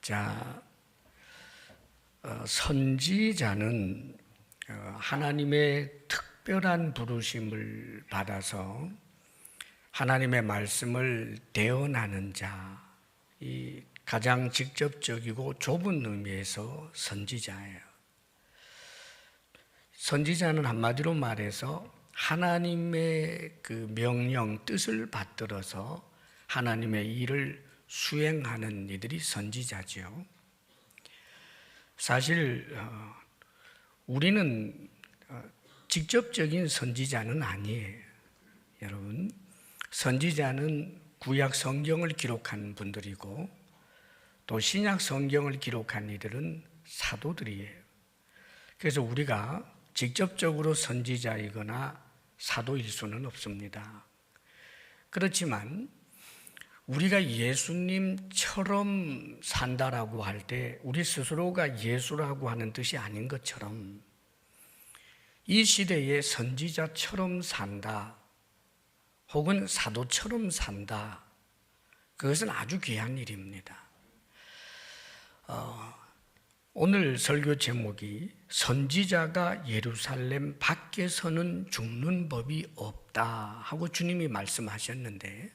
자, 선지자는 하나님의 특별한 부르심을 받아서 하나님의 말씀을 대언하는 자, 이 가장 직접적이고 좁은 의미에서 선지자예요. 선지자는 한마디로 말해서 하나님의 그 명령, 뜻을 받들어서 하나님의 일을 수행하는 이들이 선지자죠. 사실 우리는 직접적인 선지자는 아니에요. 여러분, 선지자는 구약 성경을 기록한 분들이고 또 신약 성경을 기록한 이들은 사도들이에요. 그래서 우리가 직접적으로 선지자이거나 사도일 수는 없습니다. 그렇지만 우리가 예수님처럼 산다라고 할 때 우리 스스로가 예수라고 하는 뜻이 아닌 것처럼 이 시대에 선지자처럼 산다 혹은 사도처럼 산다, 그것은 아주 귀한 일입니다. 오늘 설교 제목이 선지자가 예루살렘 밖에서는 죽는 법이 없다 하고 주님이 말씀하셨는데,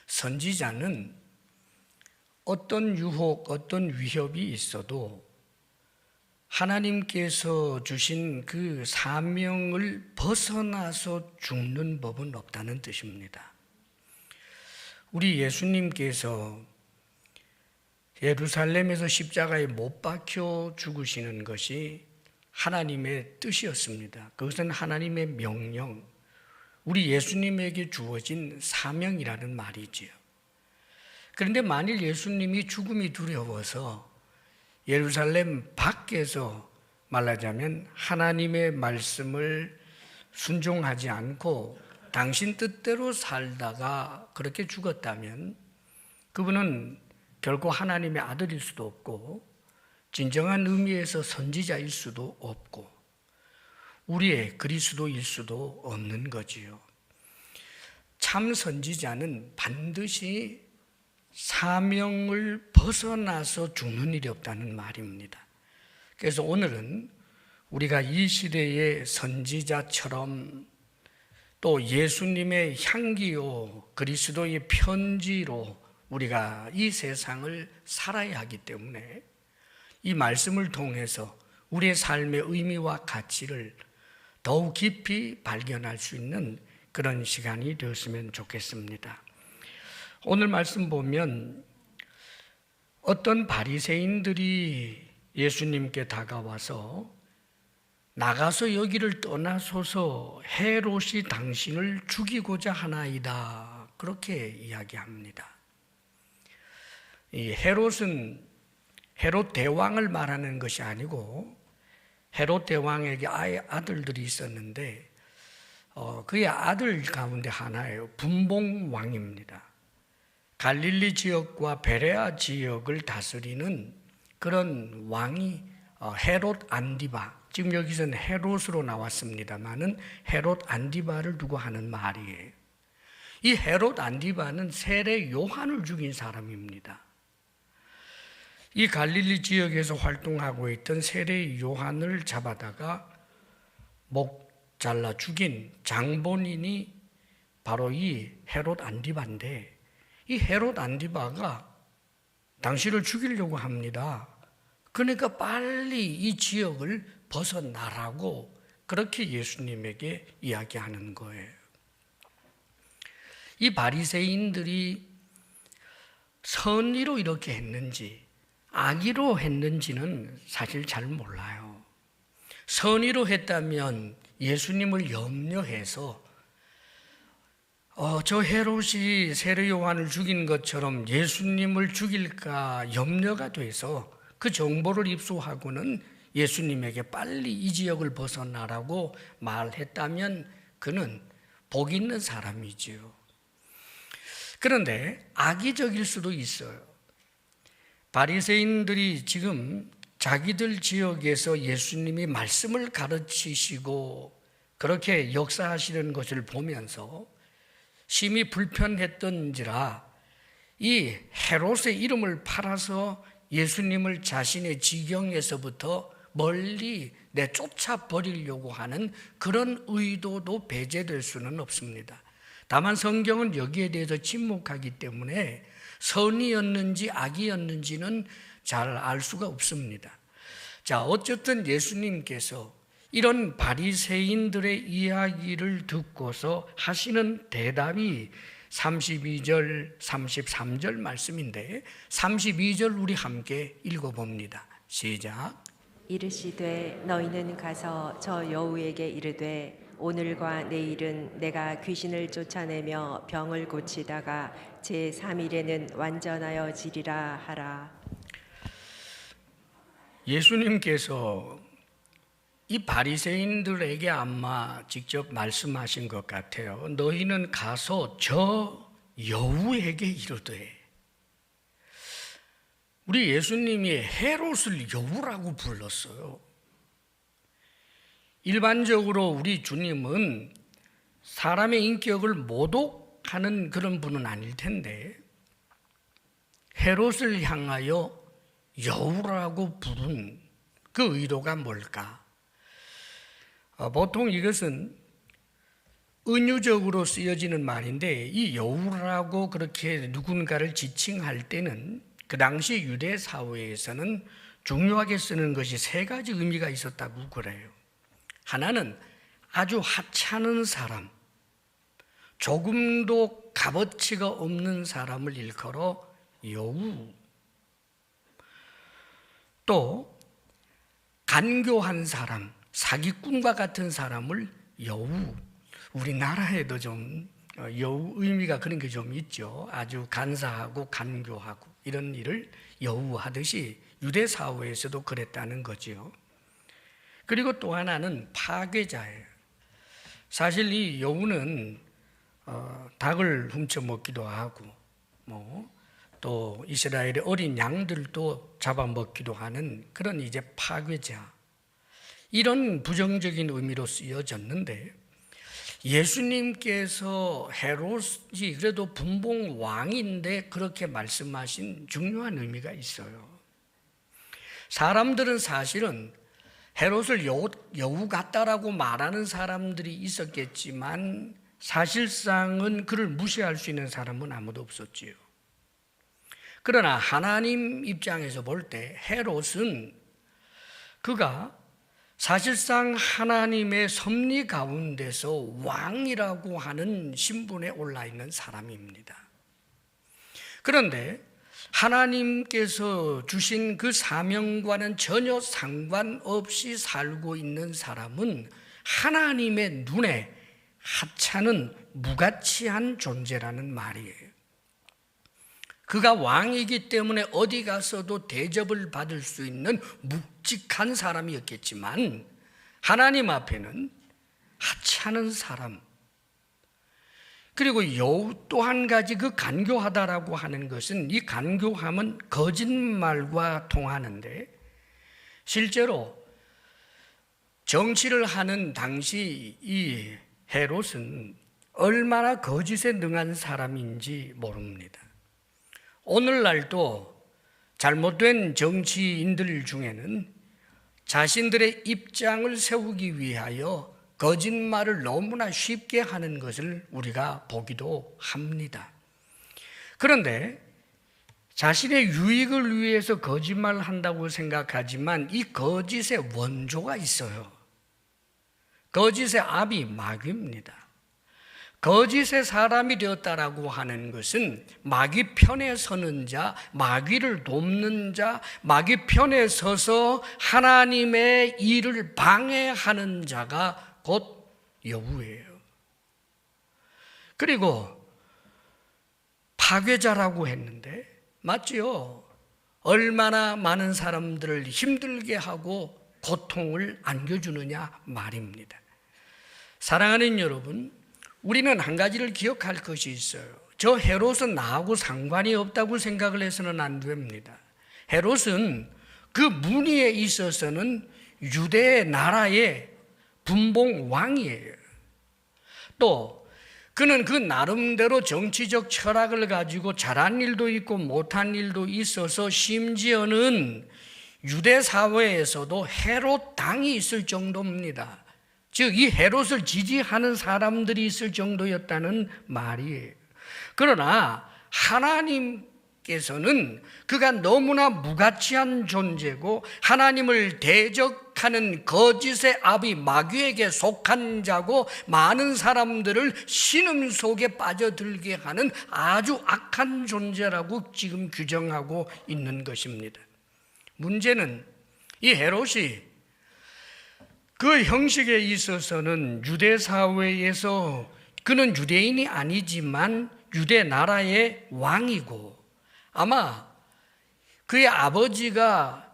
선지자는 어떤 유혹, 어떤 위협이 있어도 하나님께서 주신 그 사명을 벗어나서 죽는 법은 없다는 뜻입니다. 우리 예수님께서 예루살렘에서 십자가에 못 박혀 죽으시는 것이 하나님의 뜻이었습니다. 그것은 하나님의 명령, 우리 예수님에게 주어진 사명이라는 말이지요. 그런데 만일 예수님이 죽음이 두려워서 예루살렘 밖에서 말하자면 하나님의 말씀을 순종하지 않고 당신 뜻대로 살다가 그렇게 죽었다면 그분은 결코 하나님의 아들일 수도 없고 진정한 의미에서 선지자일 수도 없고 우리의 그리스도일 수도 없는 거지요. 참 선지자는 반드시 사명을 벗어나서 죽는 일이 없다는 말입니다. 그래서 오늘은 우리가 이 시대의 선지자처럼 또 예수님의 향기요 그리스도의 편지로 우리가 이 세상을 살아야 하기 때문에 이 말씀을 통해서 우리의 삶의 의미와 가치를 더욱 깊이 발견할 수 있는 그런 시간이 되었으면 좋겠습니다. 오늘 말씀 보면 어떤 바리새인들이 예수님께 다가와서 나가서 여기를 떠나소서, 헤롯이 당신을 죽이고자 하나이다, 그렇게 이야기합니다. 이 헤롯은 헤롯 대왕을 말하는 것이 아니고 헤롯 대왕에게 아들들이 있었는데 그의 아들 가운데 하나예요. 분봉왕입니다. 갈릴리 지역과 베레아 지역을 다스리는 그런 왕이 헤롯 안디바, 지금 여기서는 헤롯으로 나왔습니다마는 헤롯 안디바를 두고 하는 말이에요. 이 헤롯 안디바는 세례 요한을 죽인 사람입니다. 이 갈릴리 지역에서 활동하고 있던 세례 요한을 잡아다가 목 잘라 죽인 장본인이 바로 이 헤롯 안디바인데, 이 헤롯 안디바가 당신을 죽이려고 합니다. 그러니까 빨리 이 지역을 벗어나라고 그렇게 예수님에게 이야기하는 거예요. 이 바리새인들이 선의로 이렇게 했는지 악의로 했는지는 사실 잘 몰라요. 선의로 했다면 예수님을 염려해서 저 헤롯이 세례 요한을 죽인 것처럼 예수님을 죽일까 염려가 돼서 그 정보를 입수하고는 예수님에게 빨리 이 지역을 벗어나라고 말했다면 그는 복 있는 사람이지요. 그런데 악의적일 수도 있어요. 바리새인들이 지금 자기들 지역에서 예수님이 말씀을 가르치시고 그렇게 역사하시는 것을 보면서 심히 불편했던지라 이 헤롯의 이름을 팔아서 예수님을 자신의 지경에서부터 멀리 내쫓아 버리려고 하는 그런 의도도 배제될 수는 없습니다. 다만 성경은 여기에 대해서 침묵하기 때문에 선이었는지 악이었는지는 잘 알 수가 없습니다. 자, 어쨌든 예수님께서 이런 바리새인들의 이야기를 듣고서 하시는 대답이 32절, 33절 말씀인데 32절 우리 함께 읽어봅니다. 시작. 이르시되 너희는 가서 저 여우에게 이르되 오늘과 내일은 내가 귀신을 쫓아내며 병을 고치다가 제3일에는 완전하여 지리라 하라. 예수님께서 이 바리새인들에게 아마 직접 말씀하신 것 같아요. 너희는 가서 저 여우에게 이르되, 우리 예수님이 헤롯을 여우라고 불렀어요. 일반적으로 우리 주님은 사람의 인격을 모독하는 그런 분은 아닐 텐데 헤롯을 향하여 여우라고 부른 그 의도가 뭘까? 보통 이것은 은유적으로 쓰여지는 말인데 이 여우라고 그렇게 누군가를 지칭할 때는 그 당시 유대 사회에서는 중요하게 쓰는 것이 세 가지 의미가 있었다고 그래요. 하나는 아주 하찮은 사람, 조금도 값어치가 없는 사람을 일컬어 여우. 또 간교한 사람, 사기꾼과 같은 사람을 여우. 우리나라에도 좀 여우 의미가 그런 게 좀 있죠. 아주 간사하고 간교하고 이런 일을 여우하듯이 유대 사회에서도 그랬다는 거죠. 그리고 또 하나는 파괴자예요. 사실 이 여우는 닭을 훔쳐 먹기도 하고 또 이스라엘의 어린 양들도 잡아먹기도 하는 그런 이제 파괴자, 이런 부정적인 의미로 쓰여졌는데 예수님께서 헤롯이 그래도 분봉 왕인데 그렇게 말씀하신 중요한 의미가 있어요. 사람들은 사실은 헤롯을 여우 같다라고 말하는 사람들이 있었겠지만 사실상은 그를 무시할 수 있는 사람은 아무도 없었지요. 그러나 하나님 입장에서 볼 때 헤롯은 그가 사실상 하나님의 섭리 가운데서 왕이라고 하는 신분에 올라 있는 사람입니다. 그런데 하나님께서 주신 그 사명과는 전혀 상관없이 살고 있는 사람은 하나님의 눈에 하찮은 무가치한 존재라는 말이에요. 그가 왕이기 때문에 어디 가서도 대접을 받을 수 있는 묵직한 사람이었겠지만 하나님 앞에는 하찮은 사람, 그리고 여우 또 한 가지 그 간교하다라고 하는 것은 이 간교함은 거짓말과 통하는데 실제로 정치를 하는 당시 이 헤롯은 얼마나 거짓에 능한 사람인지 모릅니다. 오늘날도 잘못된 정치인들 중에는 자신들의 입장을 세우기 위하여 거짓말을 너무나 쉽게 하는 것을 우리가 보기도 합니다. 그런데 자신의 유익을 위해서 거짓말을 한다고 생각하지만 이 거짓의 원조가 있어요. 거짓의 압이 마귀입니다. 거짓의 사람이 되었다라고 하는 것은 마귀 편에 서는 자, 마귀를 돕는 자, 마귀 편에 서서 하나님의 일을 방해하는 자가 곧 여우예요. 그리고 파괴자라고 했는데 맞지요? 얼마나 많은 사람들을 힘들게 하고 고통을 안겨주느냐 말입니다. 사랑하는 여러분, 우리는 한 가지를 기억할 것이 있어요. 저 헤롯은 나하고 상관이 없다고 생각을 해서는 안 됩니다. 헤롯은 그 문의에 있어서는 유대 나라의 분봉 왕이에요. 또 그는 그 나름대로 정치적 철학을 가지고 잘한 일도 있고 못한 일도 있어서 심지어는 유대 사회에서도 헤롯 당이 있을 정도입니다. 즉 이 헤롯을 지지하는 사람들이 있을 정도였다는 말이에요. 그러나 하나님께서는 그가 너무나 무가치한 존재고 하나님을 대적하는 거짓의 아비 마귀에게 속한 자고 많은 사람들을 신음 속에 빠져들게 하는 아주 악한 존재라고 지금 규정하고 있는 것입니다. 문제는 이 헤롯이 그 형식에 있어서는 유대 사회에서 그는 유대인이 아니지만 유대 나라의 왕이고 아마 그의 아버지가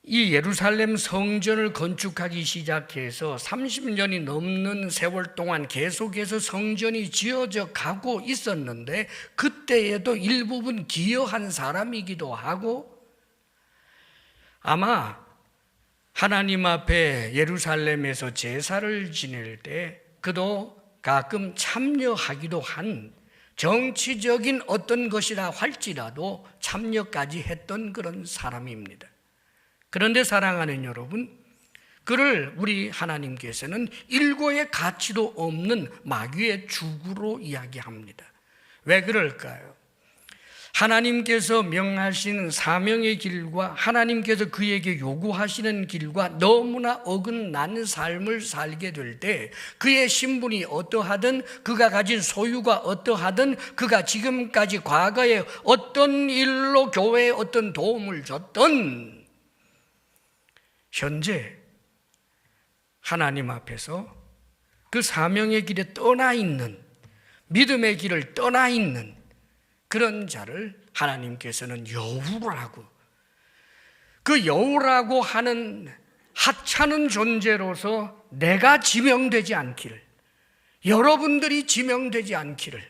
이 예루살렘 성전을 건축하기 시작해서 30년이 넘는 세월 동안 계속해서 성전이 지어져 가고 있었는데 그때에도 일부분 기여한 사람이기도 하고 아마 하나님 앞에 예루살렘에서 제사를 지낼 때 그도 가끔 참여하기도 한 정치적인 어떤 것이라 할지라도 참여까지 했던 그런 사람입니다. 그런데 사랑하는 여러분, 그를 우리 하나님께서는 일고의 가치도 없는 마귀의 주구로 이야기합니다. 왜 그럴까요? 하나님께서 명하신 사명의 길과 하나님께서 그에게 요구하시는 길과 너무나 어긋난 삶을 살게 될 때 그의 신분이 어떠하든 그가 가진 소유가 어떠하든 그가 지금까지 과거에 어떤 일로 교회에 어떤 도움을 줬던 현재 하나님 앞에서 그 사명의 길에 떠나 있는 믿음의 길을 떠나 있는 그런 자를 하나님께서는 여우라고 그 여우라고 하는 하찮은 존재로서 내가 지명되지 않기를 여러분들이 지명되지 않기를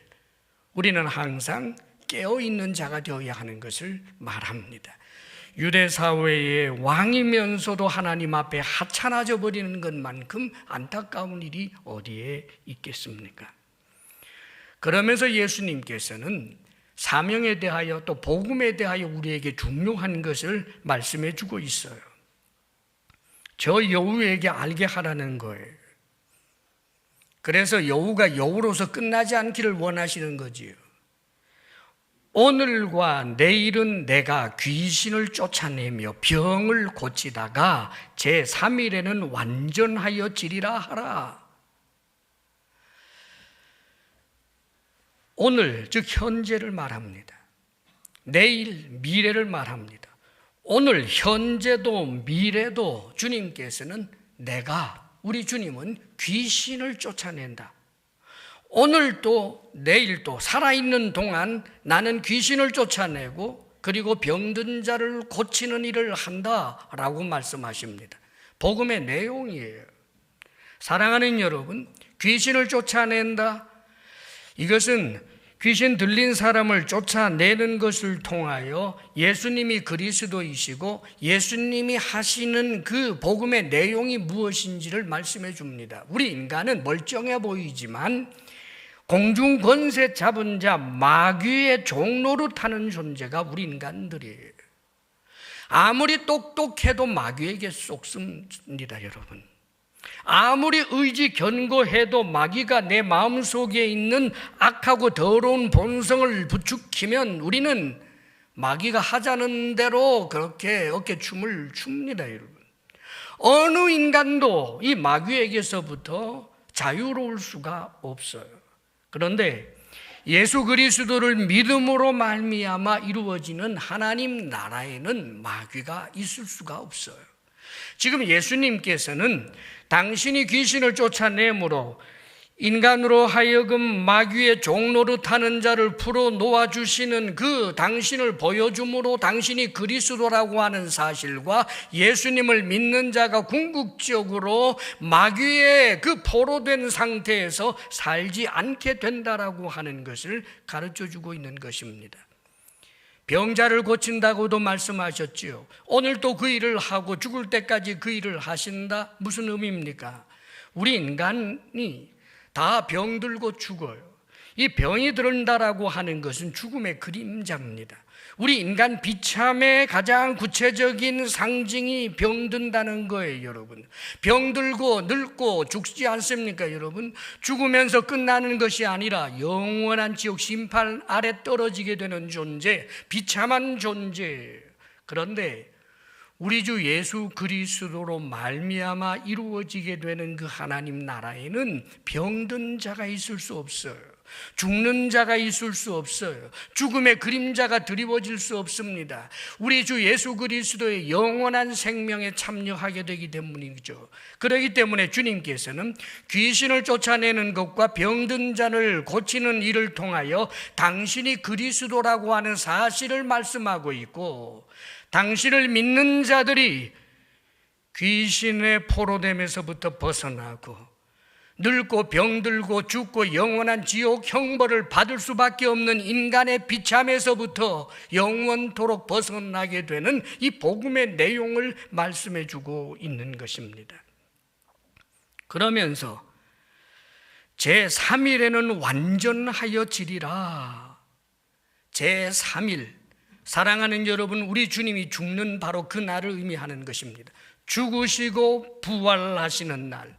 우리는 항상 깨어있는 자가 되어야 하는 것을 말합니다. 유대 사회의 왕이면서도 하나님 앞에 하찮아져 버리는 것만큼 안타까운 일이 어디에 있겠습니까? 그러면서 예수님께서는 사명에 대하여 또 복음에 대하여 우리에게 중요한 것을 말씀해 주고 있어요. 저 여우에게 알게 하라는 거예요. 그래서 여우가 여우로서 끝나지 않기를 원하시는 거지요. 오늘과 내일은 내가 귀신을 쫓아내며 병을 고치다가 제3일에는 완전하여 지리라 하라. 오늘, 즉 현재를 말합니다. 내일, 미래를 말합니다. 오늘, 현재도 미래도 주님께서는 우리 주님은 귀신을 쫓아낸다. 오늘도 내일도 살아있는 동안 나는 귀신을 쫓아내고 그리고 병든 자를 고치는 일을 한다라고 말씀하십니다. 복음의 내용이에요. 사랑하는 여러분, 귀신을 쫓아낸다. 이것은 귀신 들린 사람을 쫓아내는 것을 통하여 예수님이 그리스도이시고 예수님이 하시는 그 복음의 내용이 무엇인지를 말씀해 줍니다. 우리 인간은 멀쩡해 보이지만 공중 권세 잡은 자 마귀의 종로로 타는 존재가 우리 인간들이에요. 아무리 똑똑해도 마귀에게 쏙습니다, 여러분. 아무리 의지 견고해도 마귀가 내 마음속에 있는 악하고 더러운 본성을 부추기면 우리는 마귀가 하자는 대로 그렇게 어깨춤을 춥니다, 여러분. 어느 인간도 이 마귀에게서부터 자유로울 수가 없어요. 그런데 예수 그리스도를 믿음으로 말미암아 이루어지는 하나님 나라에는 마귀가 있을 수가 없어요. 지금 예수님께서는 당신이 귀신을 쫓아내므로 인간으로 하여금 마귀의 종로로 타는 자를 풀어 놓아주시는 그 당신을 보여줌으로 당신이 그리스도라고 하는 사실과 예수님을 믿는 자가 궁극적으로 마귀의 그 포로된 상태에서 살지 않게 된다라고 하는 것을 가르쳐주고 있는 것입니다. 병자를 고친다고도 말씀하셨지요. 오늘도 그 일을 하고 죽을 때까지 그 일을 하신다? 무슨 의미입니까? 우리 인간이 다 병들고 죽어요. 이 병이 들었다라고 하는 것은 죽음의 그림자입니다. 우리 인간 비참의 가장 구체적인 상징이 병든다는 거예요, 여러분. 병들고 늙고 죽지 않습니까, 여러분? 죽으면서 끝나는 것이 아니라 영원한 지옥 심판 아래 떨어지게 되는 존재, 비참한 존재. 그런데 우리 주 예수 그리스도로 말미암아 이루어지게 되는 그 하나님 나라에는 병든 자가 있을 수 없어요. 죽는 자가 있을 수 없어요. 죽음의 그림자가 드리워질 수 없습니다. 우리 주 예수 그리스도의 영원한 생명에 참여하게 되기 때문이죠. 그렇기 때문에 주님께서는 귀신을 쫓아내는 것과 병든 자를 고치는 일을 통하여 당신이 그리스도라고 하는 사실을 말씀하고 있고, 당신을 믿는 자들이 귀신의 포로됨에서부터 벗어나고 늙고 병들고 죽고 영원한 지옥 형벌을 받을 수밖에 없는 인간의 비참에서부터 영원토록 벗어나게 되는 이 복음의 내용을 말씀해 주고 있는 것입니다. 그러면서 제3일에는 완전하여 지리라. 제3일, 사랑하는 여러분, 우리 주님이 죽는 바로 그 날을 의미하는 것입니다. 죽으시고 부활하시는 날,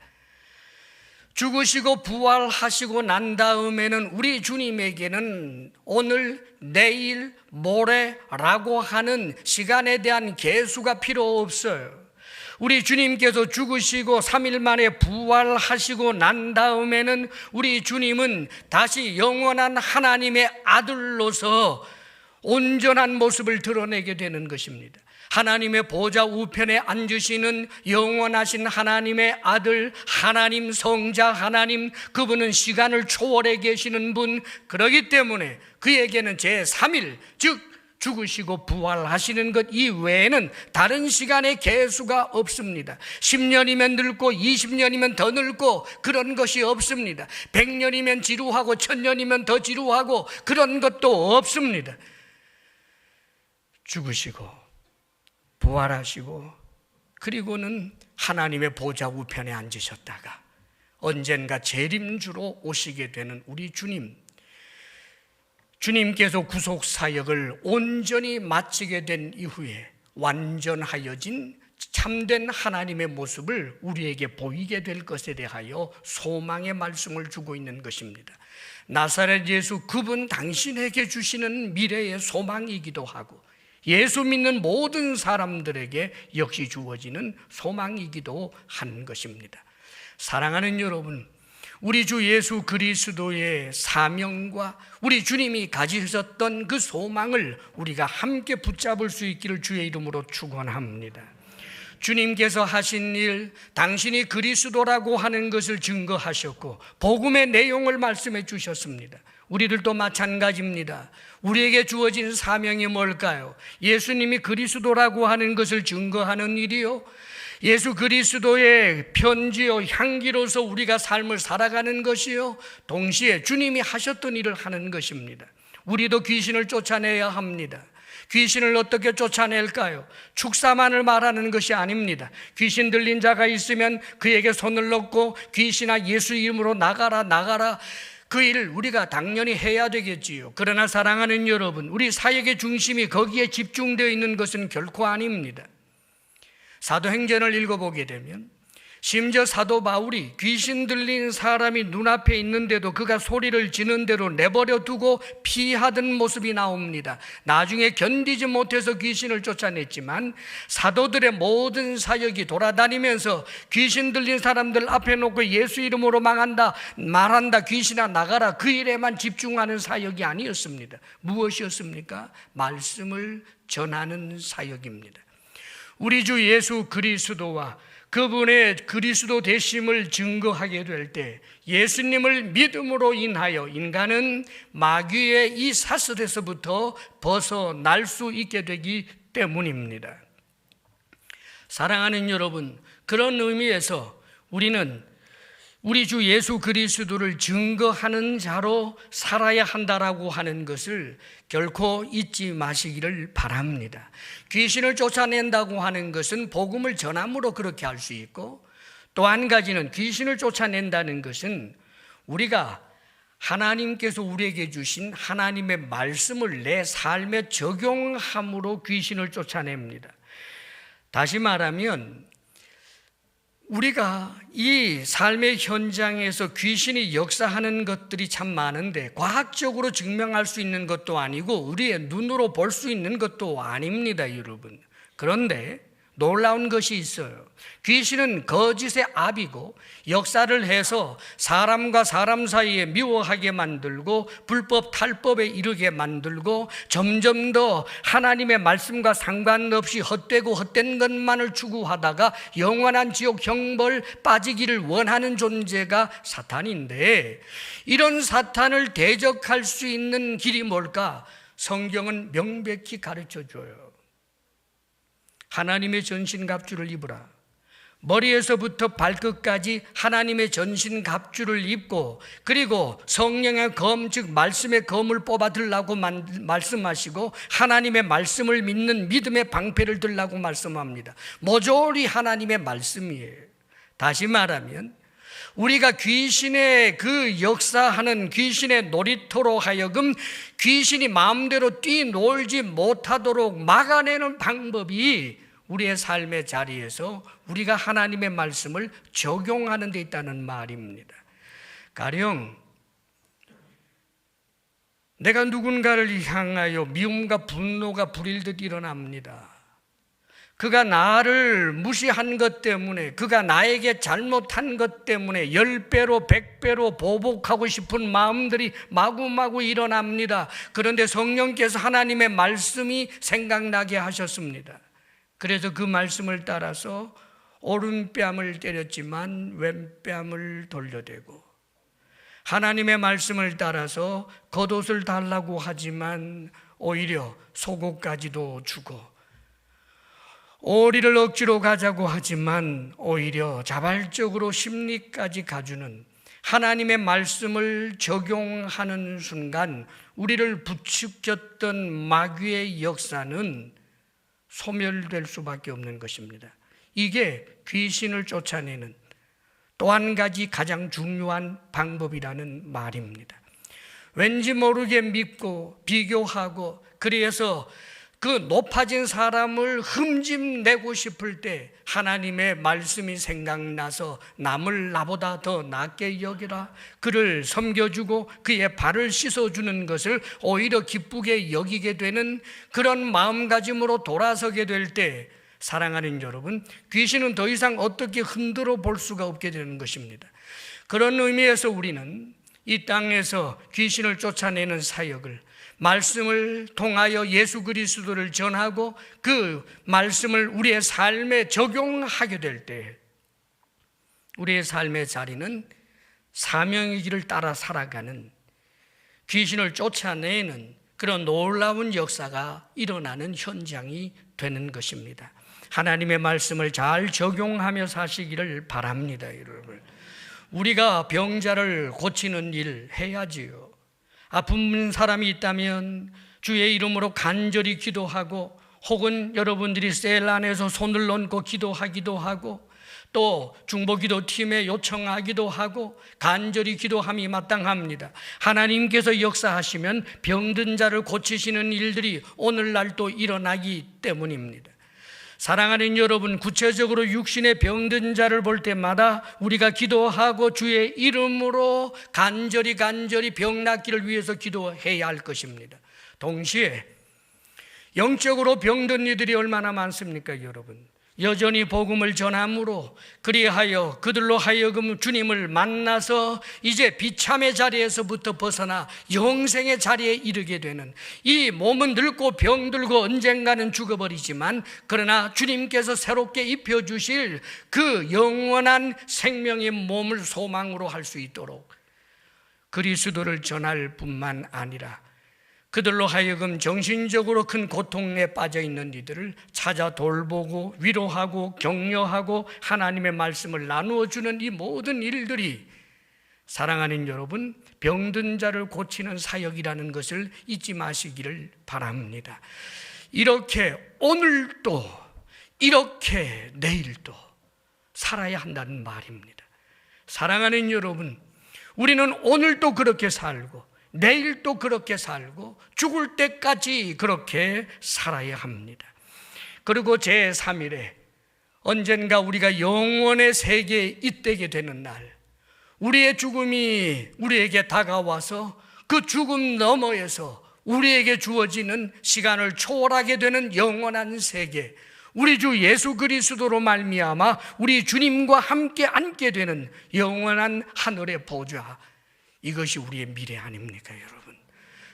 죽으시고 부활하시고 난 다음에는 우리 주님에게는 오늘, 내일, 모레라고 하는 시간에 대한 계수가 필요 없어요. 우리 주님께서 죽으시고 3일 만에 부활하시고 난 다음에는 우리 주님은 다시 영원한 하나님의 아들로서 온전한 모습을 드러내게 되는 것입니다. 하나님의 보좌 우편에 앉으시는 영원하신 하나님의 아들, 하나님 성자 하나님, 그분은 시간을 초월해 계시는 분. 그렇기 때문에 그에게는 제3일, 즉 죽으시고 부활하시는 것 이외에는 다른 시간의 계수가 없습니다. 10년이면 늙고 20년이면 더 늙고 그런 것이 없습니다. 100년이면 지루하고 1000년이면 더 지루하고 그런 것도 없습니다. 죽으시고 부활하시고 그리고는 하나님의 보좌 우편에 앉으셨다가 언젠가 재림주로 오시게 되는 우리 주님, 주님께서 구속사역을 온전히 마치게 된 이후에 완전하여진 참된 하나님의 모습을 우리에게 보이게 될 것에 대하여 소망의 말씀을 주고 있는 것입니다. 나사렛 예수, 그분 당신에게 주시는 미래의 소망이기도 하고 예수 믿는 모든 사람들에게 역시 주어지는 소망이기도 한 것입니다. 사랑하는 여러분, 우리 주 예수 그리스도의 사명과 우리 주님이 가지셨던 그 소망을 우리가 함께 붙잡을 수 있기를 주의 이름으로 축원합니다. 주님께서 하신 일, 당신이 그리스도라고 하는 것을 증거하셨고 복음의 내용을 말씀해 주셨습니다. 우리들도 마찬가지입니다. 우리에게 주어진 사명이 뭘까요? 예수님이 그리스도라고 하는 것을 증거하는 일이요, 예수 그리스도의 편지요, 향기로서 우리가 삶을 살아가는 것이요, 동시에 주님이 하셨던 일을 하는 것입니다. 우리도 귀신을 쫓아내야 합니다. 귀신을 어떻게 쫓아낼까요? 축사만을 말하는 것이 아닙니다. 귀신 들린 자가 있으면 그에게 손을 넣고 귀신아 예수 이름으로 나가라 나가라, 그 일을 우리가 당연히 해야 되겠지요. 그러나 사랑하는 여러분, 우리 사역의 중심이 거기에 집중되어 있는 것은 결코 아닙니다. 사도행전을 읽어보게 되면 심지어 사도 바울이 귀신 들린 사람이 눈앞에 있는데도 그가 소리를 지는 대로 내버려 두고 피하던 모습이 나옵니다. 나중에 견디지 못해서 귀신을 쫓아냈지만 사도들의 모든 사역이 돌아다니면서 귀신 들린 사람들 앞에 놓고 예수 이름으로 말한다, 귀신아 나가라, 그 일에만 집중하는 사역이 아니었습니다. 무엇이었습니까? 말씀을 전하는 사역입니다. 우리 주 예수 그리스도와 그분의 그리스도 되심을 증거하게 될 때 예수님을 믿음으로 인하여 인간은 마귀의 이 사슬에서부터 벗어날 수 있게 되기 때문입니다. 사랑하는 여러분, 그런 의미에서 우리는 우리 주 예수 그리스도를 증거하는 자로 살아야 한다라고 하는 것을 결코 잊지 마시기를 바랍니다. 귀신을 쫓아낸다고 하는 것은 복음을 전함으로 그렇게 할 수 있고, 또 한 가지는 귀신을 쫓아낸다는 것은 우리가 하나님께서 우리에게 주신 하나님의 말씀을 내 삶에 적용함으로 귀신을 쫓아냅니다. 다시 말하면 우리가 이 삶의 현장에서 귀신이 역사하는 것들이 참 많은데 과학적으로 증명할 수 있는 것도 아니고 우리의 눈으로 볼 수 있는 것도 아닙니다, 여러분. 그런데 놀라운 것이 있어요. 귀신은 거짓의 압이고 역사를 해서 사람과 사람 사이에 미워하게 만들고 불법 탈법에 이르게 만들고 점점 더 하나님의 말씀과 상관없이 헛되고 헛된 것만을 추구하다가 영원한 지옥 형벌 빠지기를 원하는 존재가 사탄인데, 이런 사탄을 대적할 수 있는 길이 뭘까? 성경은 명백히 가르쳐줘요. 하나님의 전신갑주를 입으라. 머리에서부터 발끝까지 하나님의 전신갑주를 입고, 그리고 성령의 검, 즉 말씀의 검을 뽑아 들라고 말씀하시고 하나님의 말씀을 믿는 믿음의 방패를 들라고 말씀합니다. 모조리 하나님의 말씀이에요. 다시 말하면 우리가 귀신의 그 역사하는 귀신의 놀이터로 하여금 귀신이 마음대로 뛰놀지 못하도록 막아내는 방법이 우리의 삶의 자리에서 우리가 하나님의 말씀을 적용하는 데 있다는 말입니다. 가령 내가 누군가를 향하여 미움과 분노가 불일듯 일어납니다. 그가 나를 무시한 것 때문에, 그가 나에게 잘못한 것 때문에 10배로 100배로 보복하고 싶은 마음들이 마구마구 일어납니다. 그런데 성령께서 하나님의 말씀이 생각나게 하셨습니다. 그래서 그 말씀을 따라서 오른뺨을 때렸지만 왼뺨을 돌려대고, 하나님의 말씀을 따라서 겉옷을 달라고 하지만 오히려 속옷까지도 주고, 오리를 억지로 가자고 하지만 오히려 자발적으로 심리까지 가주는 하나님의 말씀을 적용하는 순간 우리를 부추겼던 마귀의 역사는 소멸될 수밖에 없는 것입니다. 이게 귀신을 쫓아내는 또 한 가지 가장 중요한 방법이라는 말입니다. 왠지 모르게 믿고 비교하고, 그래서 그 높아진 사람을 흠집내고 싶을 때 하나님의 말씀이 생각나서 남을 나보다 더 낮게 여기라, 그를 섬겨주고 그의 발을 씻어주는 것을 오히려 기쁘게 여기게 되는 그런 마음가짐으로 돌아서게 될 때, 사랑하는 여러분, 귀신은 더 이상 어떻게 흔들어 볼 수가 없게 되는 것입니다. 그런 의미에서 우리는 이 땅에서 귀신을 쫓아내는 사역을, 말씀을 통하여 예수 그리스도를 전하고 그 말씀을 우리의 삶에 적용하게 될 때 우리의 삶의 자리는 사명의 길을 따라 살아가는, 귀신을 쫓아내는 그런 놀라운 역사가 일어나는 현장이 되는 것입니다. 하나님의 말씀을 잘 적용하며 사시기를 바랍니다. 여러분, 우리가 병자를 고치는 일 해야지요. 아픈 사람이 있다면 주의 이름으로 간절히 기도하고, 혹은 여러분들이 셀 안에서 손을 얹고 기도하기도 하고, 또 중보기도팀에 요청하기도 하고 간절히 기도함이 마땅합니다. 하나님께서 역사하시면 병든 자를 고치시는 일들이 오늘날 또 일어나기 때문입니다. 사랑하는 여러분, 구체적으로 육신의 병든 자를 볼 때마다 우리가 기도하고 주의 이름으로 간절히 병 낫기를 위해서 기도해야 할 것입니다. 동시에 영적으로 병든 이들이 얼마나 많습니까, 여러분? 여전히 복음을 전함으로 그리하여 그들로 하여금 주님을 만나서 이제 비참의 자리에서부터 벗어나 영생의 자리에 이르게 되는, 이 몸은 늙고 병들고 언젠가는 죽어버리지만 그러나 주님께서 새롭게 입혀주실 그 영원한 생명의 몸을 소망으로 할 수 있도록 그리스도를 전할 뿐만 아니라 그들로 하여금 정신적으로 큰 고통에 빠져 있는 이들을 찾아 돌보고 위로하고 격려하고 하나님의 말씀을 나누어 주는 이 모든 일들이, 사랑하는 여러분, 병든 자를 고치는 사역이라는 것을 잊지 마시기를 바랍니다. 이렇게 오늘도 이렇게 내일도 살아야 한다는 말입니다. 사랑하는 여러분, 우리는 오늘도 그렇게 살고 내일도 그렇게 살고 죽을 때까지 그렇게 살아야 합니다. 그리고 제3일에 언젠가 우리가 영원의 세계에 잇대게 되는 날, 우리의 죽음이 우리에게 다가와서 그 죽음 너머에서 우리에게 주어지는 시간을 초월하게 되는 영원한 세계, 우리 주 예수 그리스도로 말미암아 우리 주님과 함께 앉게 되는 영원한 하늘의 보좌, 이것이 우리의 미래 아닙니까, 여러분?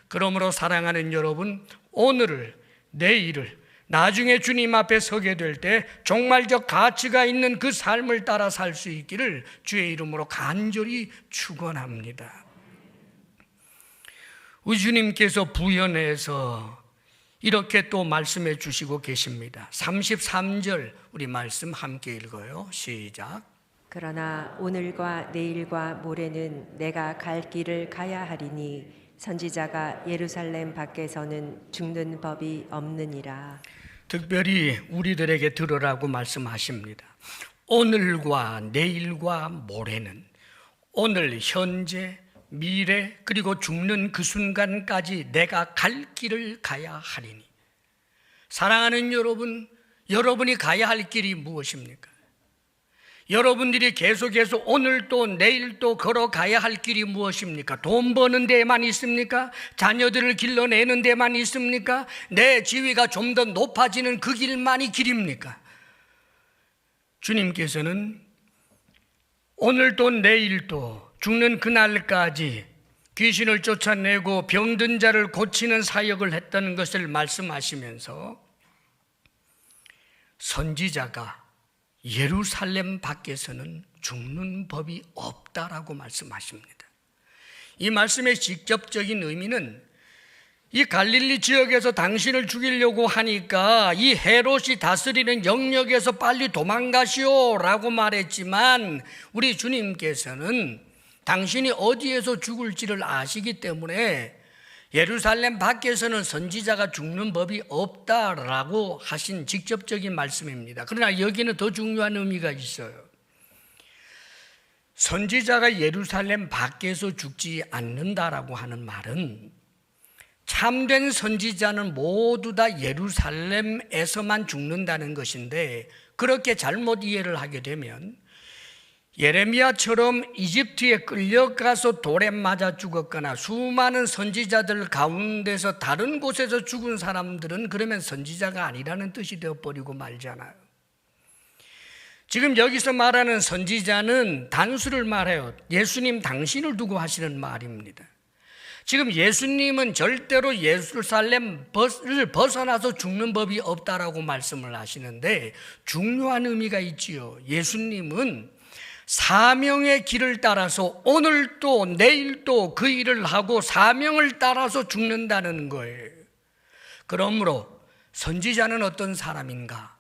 그러므로 사랑하는 여러분, 오늘을, 내일을, 나중에 주님 앞에 서게 될 때 종말적 가치가 있는 그 삶을 따라 살 수 있기를 주의 이름으로 간절히 축원합니다. 우리 주님께서 부연해서 이렇게 또 말씀해 주시고 계십니다. 33절 우리 말씀 함께 읽어요. 시작. 그러나 오늘과 내일과 모레는 내가 갈 길을 가야 하리니 선지자가 예루살렘 밖에서는 죽는 법이 없느니라. 특별히 우리들에게 들으라고 말씀하십니다. 오늘과 내일과 모레는, 오늘, 현재, 미래, 그리고 죽는 그 순간까지 내가 갈 길을 가야 하리니. 사랑하는 여러분, 여러분이 가야 할 길이 무엇입니까? 여러분들이 계속해서 오늘도 내일도 걸어가야 할 길이 무엇입니까? 돈 버는 데만 있습니까? 자녀들을 길러내는 데만 있습니까? 내 지위가 좀 더 높아지는 그 길만이 길입니까? 주님께서는 오늘도 내일도 죽는 그날까지 귀신을 쫓아내고 병든 자를 고치는 사역을 했다는 것을 말씀하시면서 선지자가 예루살렘 밖에서는 죽는 법이 없다라고 말씀하십니다. 이 말씀의 직접적인 의미는 이 갈릴리 지역에서 당신을 죽이려고 하니까 이 헤롯이 다스리는 영역에서 빨리 도망가시오라고 말했지만 우리 주님께서는 당신이 어디에서 죽을지를 아시기 때문에 예루살렘 밖에서는 선지자가 죽는 법이 없다라고 하신 직접적인 말씀입니다. 그러나 여기는 더 중요한 의미가 있어요. 선지자가 예루살렘 밖에서 죽지 않는다라고 하는 말은 참된 선지자는 모두 다 예루살렘에서만 죽는다는 것인데, 그렇게 잘못 이해를 하게 되면 예레미야처럼 이집트에 끌려가서 돌에 맞아 죽었거나 수많은 선지자들 가운데서 다른 곳에서 죽은 사람들은 그러면 선지자가 아니라는 뜻이 되어버리고 말잖아요. 지금 여기서 말하는 선지자는 단수를 말해요. 예수님 당신을 두고 하시는 말입니다. 지금 예수님은 절대로 예루살렘을 벗어나서 죽는 법이 없다라고 말씀을 하시는데 중요한 의미가 있지요. 예수님은 사명의 길을 따라서 오늘도 내일도 그 일을 하고 사명을 따라서 죽는다는 거예요. 그러므로 선지자는 어떤 사람인가?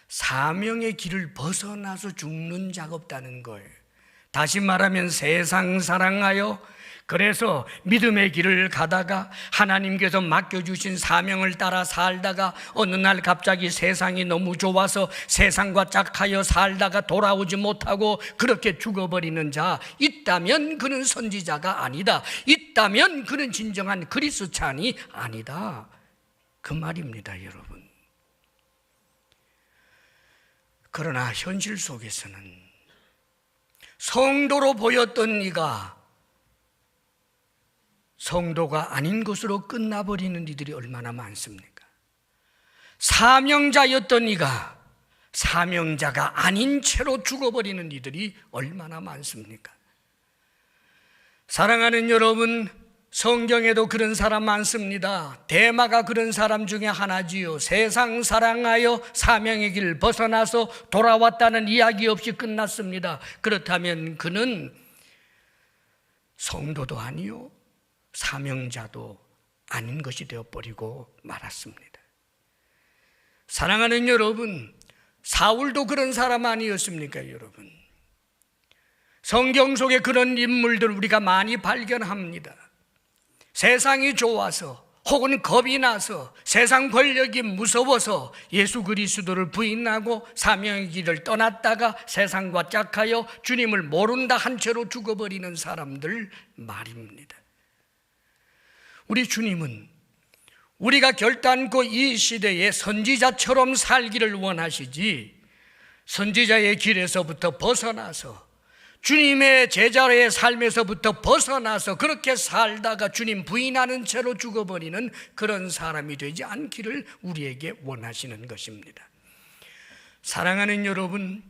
사명의 길을 벗어나서 죽는 자가 없다는 거예요. 다시 말하면 세상 사랑하여 그래서 믿음의 길을 가다가 하나님께서 맡겨주신 사명을 따라 살다가 어느 날 갑자기 세상이 너무 좋아서 세상과 짝하여 살다가 돌아오지 못하고 그렇게 죽어버리는 자 있다면 그는 선지자가 아니다. 있다면 그는 진정한 그리스찬이 아니다. 그 말입니다, 여러분. 그러나 현실 속에서는 성도로 보였던 이가 성도가 아닌 것으로 끝나버리는 이들이 얼마나 많습니까? 사명자였던 이가 사명자가 아닌 채로 죽어버리는 이들이 얼마나 많습니까? 사랑하는 여러분, 성경에도 그런 사람 많습니다. 데마가 그런 사람 중에 하나지요. 세상 사랑하여 사명의 길 벗어나서 돌아왔다는 이야기 없이 끝났습니다. 그렇다면 그는 성도도 아니요 사명자도 아닌 것이 되어버리고 말았습니다. 사랑하는 여러분, 사울도 그런 사람 아니었습니까, 여러분? 성경 속에 그런 인물들 우리가 많이 발견합니다. 세상이 좋아서 혹은 겁이 나서 세상 권력이 무서워서 예수 그리스도를 부인하고 사명의 길을 떠났다가 세상과 짝하여 주님을 모른다 한 채로 죽어버리는 사람들 말입니다. 우리 주님은 우리가 결단코 이 시대에 선지자처럼 살기를 원하시지, 선지자의 길에서부터 벗어나서 주님의 제자의 삶에서부터 벗어나서 그렇게 살다가 주님 부인하는 채로 죽어버리는 그런 사람이 되지 않기를 우리에게 원하시는 것입니다. 사랑하는 여러분,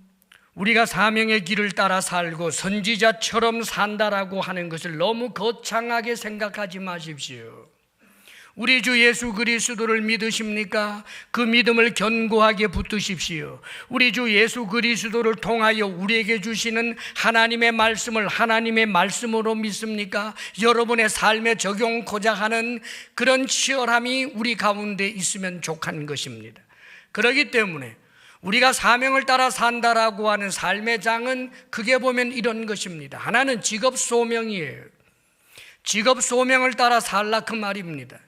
우리가 사명의 길을 따라 살고 선지자처럼 산다라고 하는 것을 너무 거창하게 생각하지 마십시오. 우리 주 예수 그리스도를 믿으십니까? 그 믿음을 견고하게 붙드십시오. 우리 주 예수 그리스도를 통하여 우리에게 주시는 하나님의 말씀을 하나님의 말씀으로 믿습니까? 여러분의 삶에 적용코자 하는 그런 치열함이 우리 가운데 있으면 족한 것입니다. 그렇기 때문에 우리가 사명을 따라 산다라고 하는 삶의 장은 크게 보면 이런 것입니다. 하나는 직업 소명이에요. 직업 소명을 따라 살라 그 말입니다.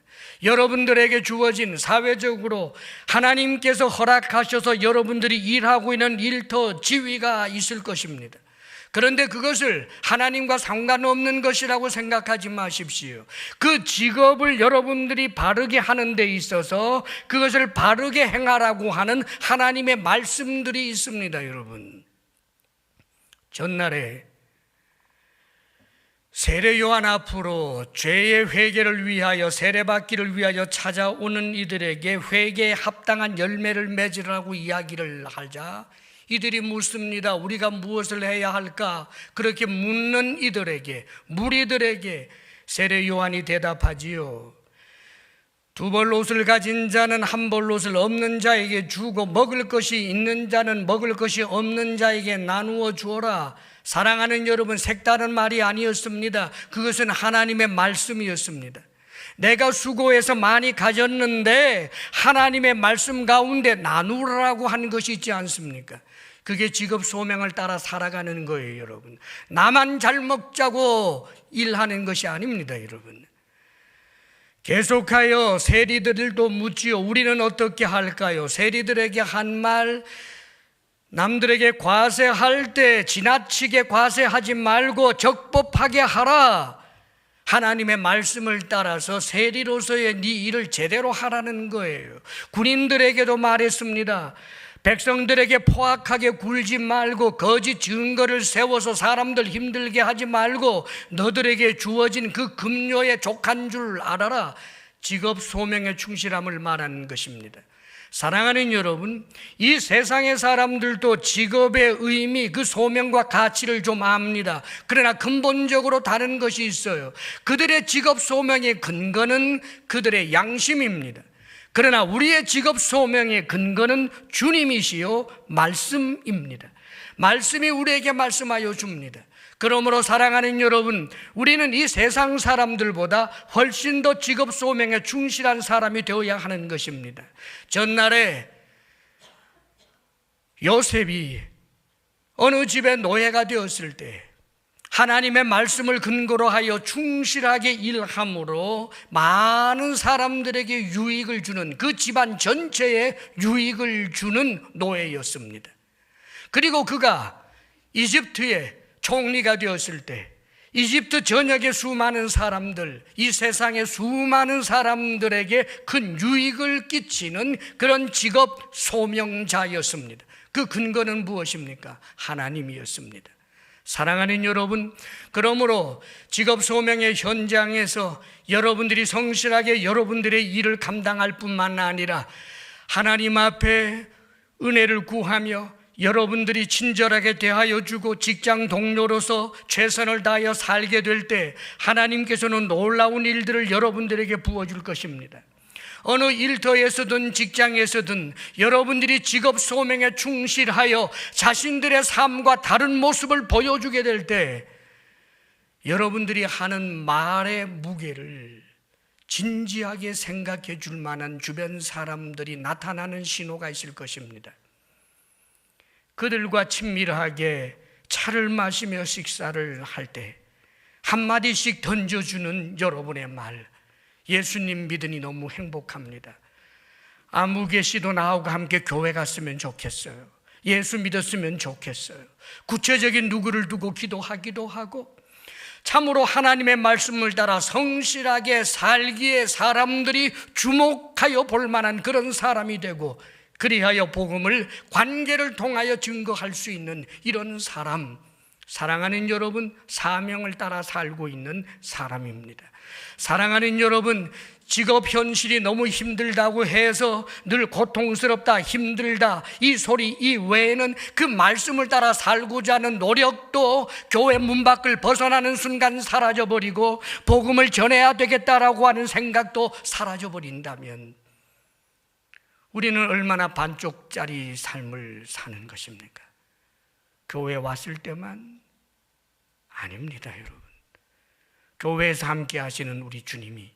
여러분들에게 주어진 사회적으로 하나님께서 허락하셔서 여러분들이 일하고 있는 일터 지위가 있을 것입니다. 그런데 그것을 하나님과 상관없는 것이라고 생각하지 마십시오. 그 직업을 여러분들이 바르게 하는 데 있어서 그것을 바르게 행하라고 하는 하나님의 말씀들이 있습니다. 여러분, 전날에 세례 요한 앞으로 죄의 회개를 위하여 세례받기를 위하여 찾아오는 이들에게 회개에 합당한 열매를 맺으라고 이야기를 하자 이들이 묻습니다. 우리가 무엇을 해야 할까? 그렇게 묻는 이들에게, 무리들에게 세례 요한이 대답하지요. 두 벌 옷을 가진 자는 한 벌 옷을 없는 자에게 주고 먹을 것이 있는 자는 먹을 것이 없는 자에게 나누어 주어라. 사랑하는 여러분, 색다른 말이 아니었습니다. 그것은 하나님의 말씀이었습니다. 내가 수고해서 많이 가졌는데 하나님의 말씀 가운데 나누라고 하는 것이 있지 않습니까? 그게 직업 소명을 따라 살아가는 거예요, 여러분. 나만 잘 먹자고 일하는 것이 아닙니다, 여러분. 계속하여 세리들도 묻지요. 우리는 어떻게 할까요? 세리들에게 한 말, 남들에게 과세할 때 지나치게 과세하지 말고 적법하게 하라. 하나님의 말씀을 따라서 세리로서의 네 일을 제대로 하라는 거예요. 군인들에게도 말했습니다. 백성들에게 포악하게 굴지 말고 거짓 증거를 세워서 사람들 힘들게 하지 말고 너들에게 주어진 그 급료에 족한 줄 알아라. 직업 소명에 충실함을 말하는 것입니다. 사랑하는 여러분, 이 세상의 사람들도 직업의 의미, 그 소명과 가치를 좀 압니다. 그러나 근본적으로 다른 것이 있어요. 그들의 직업 소명의 근거는 그들의 양심입니다. 그러나 우리의 직업 소명의 근거는 주님이시요 말씀입니다. 말씀이 우리에게 말씀하여 줍니다. 그러므로 사랑하는 여러분, 우리는 이 세상 사람들보다 훨씬 더 직업 소명에 충실한 사람이 되어야 하는 것입니다. 전날에 요셉이 어느 집의 노예가 되었을 때 하나님의 말씀을 근거로 하여 충실하게 일함으로 많은 사람들에게 유익을 주는, 그 집안 전체에 유익을 주는 노예였습니다. 그리고 그가 이집트의 총리가 되었을 때 이집트 전역의 수많은 사람들, 이 세상의 수많은 사람들에게 큰 유익을 끼치는 그런 직업 소명자였습니다. 그 근거는 무엇입니까? 하나님이었습니다. 사랑하는 여러분, 그러므로 직업 소명의 현장에서 여러분들이 성실하게 여러분들의 일을 감당할 뿐만 아니라 하나님 앞에 은혜를 구하며 여러분들이 친절하게 대하여 주고 직장 동료로서 최선을 다하여 살게 될 때 하나님께서는 놀라운 일들을 여러분들에게 부어줄 것입니다. 어느 일터에서든 직장에서든 여러분들이 직업 소명에 충실하여 자신들의 삶과 다른 모습을 보여주게 될 때 여러분들이 하는 말의 무게를 진지하게 생각해 줄 만한 주변 사람들이 나타나는 신호가 있을 것입니다. 그들과 친밀하게 차를 마시며 식사를 할 때 한마디씩 던져주는 여러분의 말, 예수님 믿으니 너무 행복합니다. 아무개 씨도 나하고 함께 교회 갔으면 좋겠어요. 예수 믿었으면 좋겠어요. 구체적인 누구를 두고 기도하기도 하고, 참으로 하나님의 말씀을 따라 성실하게 살기에 사람들이 주목하여 볼 만한 그런 사람이 되고, 그리하여 복음을 관계를 통하여 증거할 수 있는 이런 사람, 사랑하는 여러분, 사명을 따라 살고 있는 사람입니다. 사랑하는 여러분, 직업 현실이 너무 힘들다고 해서 늘 고통스럽다, 힘들다, 이 소리 이 외에는 그 말씀을 따라 살고자 하는 노력도 교회 문 밖을 벗어나는 순간 사라져버리고, 복음을 전해야 되겠다라고 하는 생각도 사라져버린다면 우리는 얼마나 반쪽짜리 삶을 사는 것입니까? 교회에 왔을 때만? 아닙니다, 여러분. 교회에서 함께 하시는 우리 주님이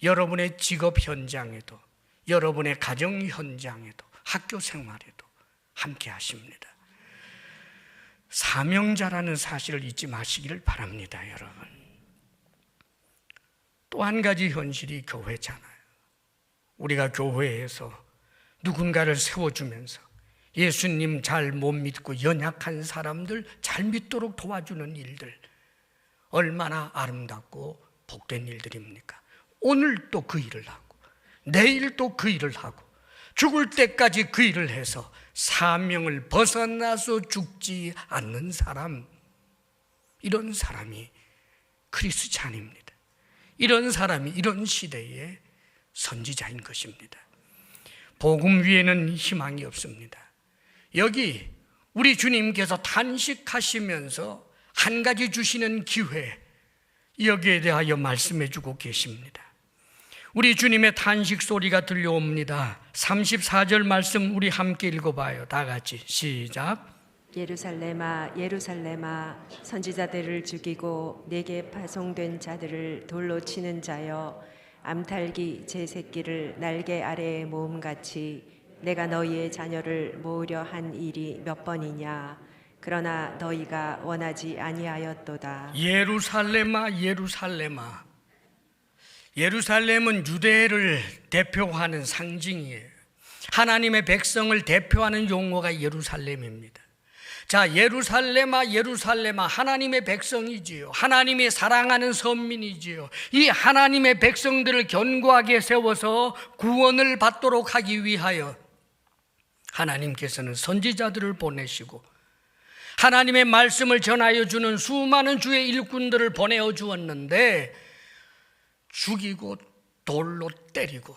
여러분의 직업 현장에도, 여러분의 가정 현장에도, 학교 생활에도 함께 하십니다. 사명자라는 사실을 잊지 마시기를 바랍니다, 여러분. 또 한 가지 현실이 교회잖아요. 우리가 교회에서 누군가를 세워주면서 예수님 잘 못 믿고 연약한 사람들 잘 믿도록 도와주는 일들, 얼마나 아름답고 복된 일들입니까? 오늘 또 그 일을 하고, 내일 또 그 일을 하고, 죽을 때까지 그 일을 해서 사명을 벗어나서 죽지 않는 사람, 이런 사람이 크리스찬입니다. 이런 사람이 이런 시대의 선지자인 것입니다. 복음 위에는 희망이 없습니다. 여기 우리 주님께서 탄식하시면서 한 가지 주시는 기회, 여기에 대하여 말씀해 주고 계십니다. 우리 주님의 탄식 소리가 들려옵니다. 34절 말씀 우리 함께 읽어봐요. 다 같이 시작. 예루살렘아 예루살렘아, 선지자들을 죽이고 내게 파송된 자들을 돌로 치는 자여, 암탉이 제 새끼를 날개 아래에 모음같이 내가 너희의 자녀를 모으려 한 일이 몇 번이냐. 그러나 너희가 원하지 아니하였도다. 예루살렘아 예루살렘아. 예루살렘은 유대를 대표하는 상징이에요. 하나님의 백성을 대표하는 용어가 예루살렘입니다. 자, 예루살렘아 예루살렘아, 하나님의 백성이지요. 하나님이 사랑하는 선민이지요. 이 하나님의 백성들을 견고하게 세워서 구원을 받도록 하기 위하여 하나님께서는 선지자들을 보내시고 하나님의 말씀을 전하여 주는 수많은 주의 일꾼들을 보내어 주었는데, 죽이고 돌로 때리고,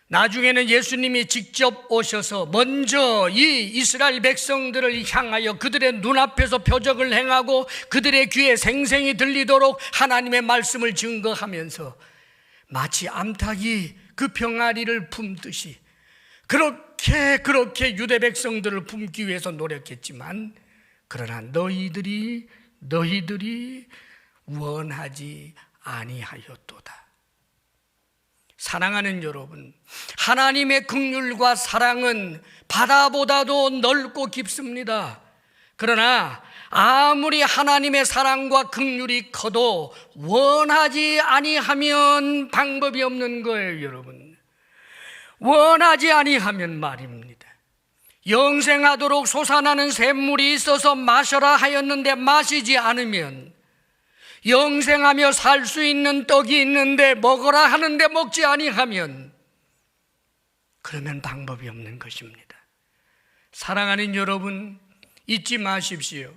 나중에는 예수님이 직접 오셔서 먼저 이 이스라엘 백성들을 향하여 그들의 눈앞에서 표적을 행하고 그들의 귀에 생생히 들리도록 하나님의 말씀을 증거하면서 마치 암탉이 그 병아리를 품듯이 그렇게 유대 백성들을 품기 위해서 노력했지만, 그러나 너희들이 원하지 아니하였도다. 사랑하는 여러분, 하나님의 긍휼과 사랑은 바다보다도 넓고 깊습니다. 그러나 아무리 하나님의 사랑과 긍휼이 커도 원하지 아니하면 방법이 없는 거예요, 여러분. 원하지 아니하면 말입니다. 영생하도록 솟아나는 샘물이 있어서 마셔라 하였는데 마시지 않으면, 영생하며 살 수 있는 떡이 있는데 먹어라 하는데 먹지 아니하면, 그러면 방법이 없는 것입니다. 사랑하는 여러분, 잊지 마십시오.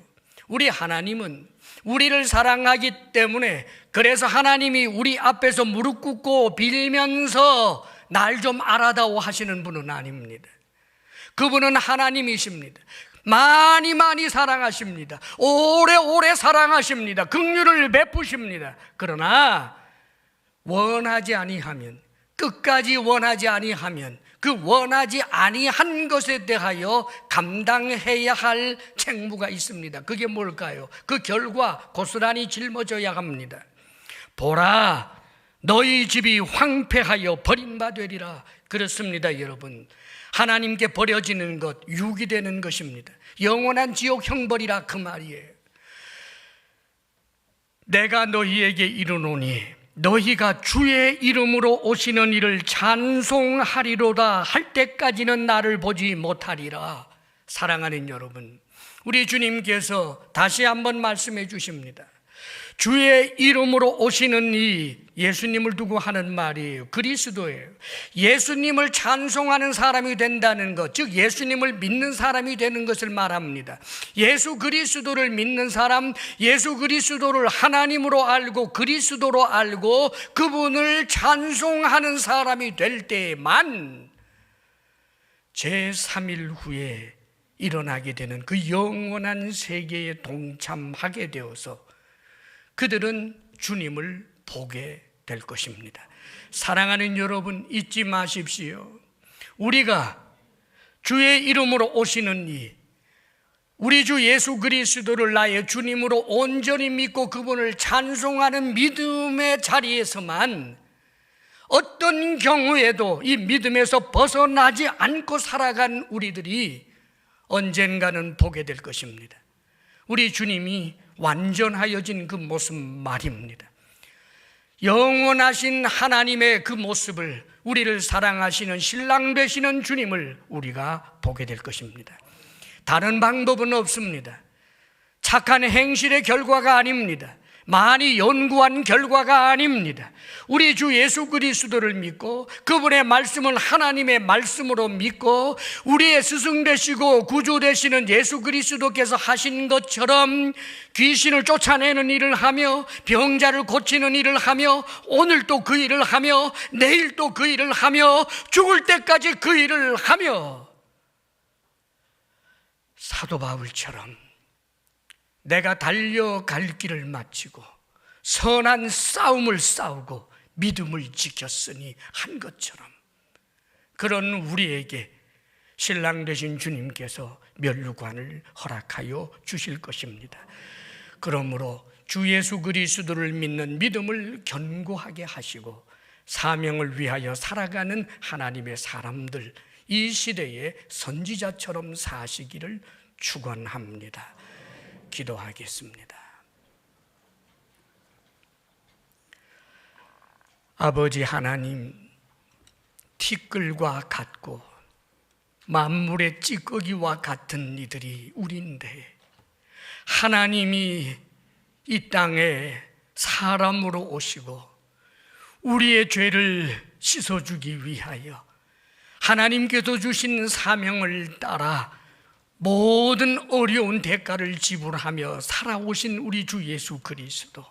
우리 하나님은 우리를 사랑하기 때문에, 그래서 하나님이 우리 앞에서 무릎 꿇고 빌면서 날 좀 알아다오 하시는 분은 아닙니다. 그분은 하나님이십니다. 많이 사랑하십니다. 오래오래 사랑하십니다. 긍휼을 베푸십니다. 그러나 원하지 아니하면, 끝까지 원하지 아니하면, 그 원하지 아니한 것에 대하여 감당해야 할 책무가 있습니다. 그게 뭘까요? 그 결과 고스란히 짊어져야 합니다. 보라, 너희 집이 황폐하여 버림받으리라. 그렇습니다, 여러분. 하나님께 버려지는 것, 육이 되는 것입니다. 영원한 지옥 형벌이라 그 말이에요. 내가 너희에게 이르노니 너희가 주의 이름으로 오시는 이를 찬송하리로다 할 때까지는 나를 보지 못하리라. 사랑하는 여러분, 우리 주님께서 다시 한번 말씀해 주십니다. 주의 이름으로 오시는 이, 예수님을 두고 하는 말이에요. 그리스도예요. 예수님을 찬송하는 사람이 된다는 것, 즉 예수님을 믿는 사람이 되는 것을 말합니다. 예수 그리스도를 믿는 사람, 예수 그리스도를 하나님으로 알고 그리스도로 알고 그분을 찬송하는 사람이 될 때에만 제3일 후에 일어나게 되는 그 영원한 세계에 동참하게 되어서 그들은 주님을 보게 될 것입니다. 사랑하는 여러분, 잊지 마십시오. 우리가 주의 이름으로 오시는 이, 우리 주 예수 그리스도를 나의 주님으로 온전히 믿고 그분을 찬송하는 믿음의 자리에서만 어떤 경우에도 이 믿음에서 벗어나지 않고 살아간 우리들이 언젠가는 보게 될 것입니다. 우리 주님이 완전하여진 그 모습 말입니다. 영원하신 하나님의 그 모습을, 우리를 사랑하시는 신랑 되시는 주님을 우리가 보게 될 것입니다. 다른 방법은 없습니다. 착한 행실의 결과가 아닙니다. 많이 연구한 결과가 아닙니다. 우리 주 예수 그리스도를 믿고 그분의 말씀을 하나님의 말씀으로 믿고 우리의 스승 되시고 구주 되시는 예수 그리스도께서 하신 것처럼 귀신을 쫓아내는 일을 하며 병자를 고치는 일을 하며 오늘 또 그 일을 하며 내일 또 그 일을 하며 죽을 때까지 그 일을 하며 사도 바울처럼 내가 달려갈 길을 마치고 선한 싸움을 싸우고 믿음을 지켰으니 한 것처럼 그런 우리에게 신랑 되신 주님께서 면류관을 허락하여 주실 것입니다. 그러므로 주 예수 그리스도를 믿는 믿음을 견고하게 하시고 사명을 위하여 살아가는 하나님의 사람들, 이 시대의 선지자처럼 사시기를 축원합니다. 기도하겠습니다. 아버지 하나님, 티끌과 같고 만물의 찌꺼기와 같은 이들이 우리인데 하나님이 이 땅에 사람으로 오시고 우리의 죄를 씻어주기 위하여 하나님께서 주신 사명을 따라 모든 어려운 대가를 지불하며 살아오신 우리 주 예수 그리스도,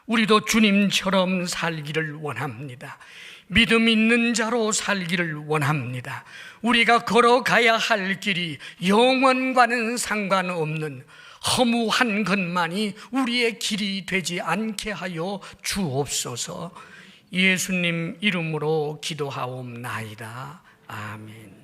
우리도 주님처럼 살기를 원합니다. 믿음 있는 자로 살기를 원합니다. 우리가 걸어가야 할 길이 영원과는 상관없는 허무한 것만이 우리의 길이 되지 않게 하여 주옵소서. 예수님 이름으로 기도하옵나이다. 아멘.